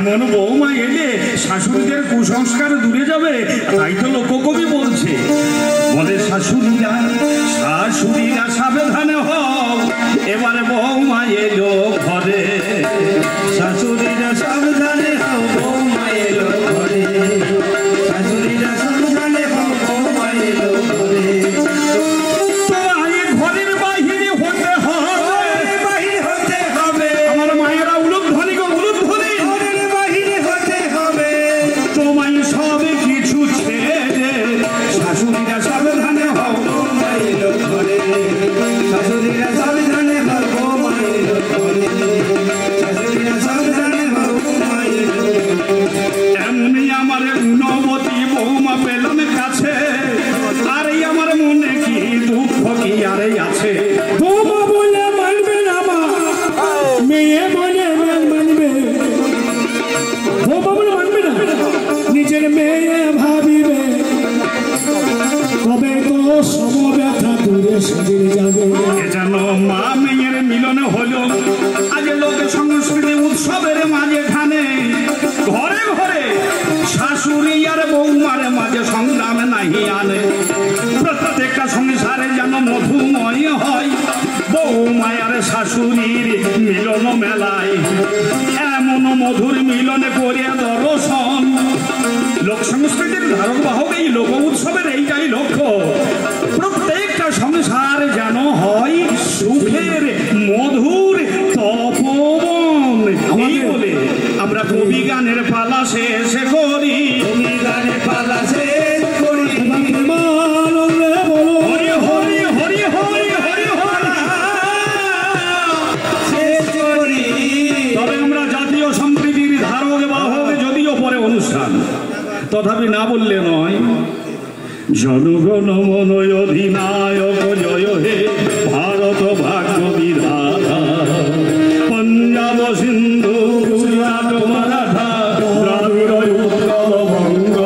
এমন বৌমা এলে শাশুড়িদের কুসংস্কার দূরে যাবে, তাই তো লোককবি বলছে। বলে শাশুড়িরা শাশুড়িরা সাবধানে হও, এবারে বৌমা এলো ঘরে। শাশুড়িরা সাবধানে হও, বৌমা এলো ঘরে। শাশুড়িরা সাবধানে হও, বৌমা এলো ঘরে। ঘরের বাহিরে হতে হবে, বাহিরে হতে হবে। আমার মায়েরা উলুধ্বনি গো উলুধ্বনি, ঘরের বাহিরে হতে হবে। তোমায় সব কিছু ছেড়ে শাশুড়িরা সাবধানে হও, বৌমা এলো ঘরে। শাশুড়িরা সাবধানে হও, বৌমা এলো ঘরে। শাশুড়িরা সাবধানে হও, বৌমা এলো। এমনি আমার গুণবতী বৌমা পেলাম কাছে, আর আমার মনে কি দুঃখ কি আরে আছে। বৌমা বলে মানবে না মা, মেয়ে বলে মানবে। বৌমা বলে মানবে না, নিজের মেয়ে ভাবিবে। তবে তো সমব্যথা দূরে সরে যাবে। যেন মা মেয়ের মিলন হলো আগে লোক সংস্কৃতি উৎসবের মাঝেখানে। ঘরে ঘরে শাশুড়ি আর বৌমার মাঝে সংগ্রাম নাহি আনে। প্রত্যেকটা সংসারে যেন মধুময় হয় বৌমা আর শাশুড়ির মিলন মেলায়। এমন মধুর মিলন করে দর্শন। লোক সংস্কৃতির ধারক বাহক এই লোক উৎসবের এইটাই লক্ষ্য। প্রত্যেকটা সংসার যেন হয় সুখের মধুর তপবন। এই বলে আমরা কবি গানের পালা শেষ করি। কবি গানের পালা শেষ করি। হরি হরি হরি হরি হরি হরি শেষ করি। তবে আমরা জাতীয় সম্প্রীতির ধারক বাহক, যদিও পরে অনুষ্ঠান, তথাপি না বললে নয়। জনগণ মন অধিনায়ক জয় হে ভারত ভাগ্য বিধাতা। পঞ্জাব সিন্ধু গুজরাট মারাঠা দ্রাবিড় উৎকল বঙ্গ,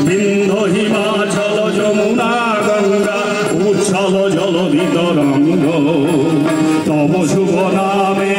বিন্ধ্য হিমাচল যমুনা গঙ্গা উচ্ছল জলধিত রঙ্গ। তব শুভ নামে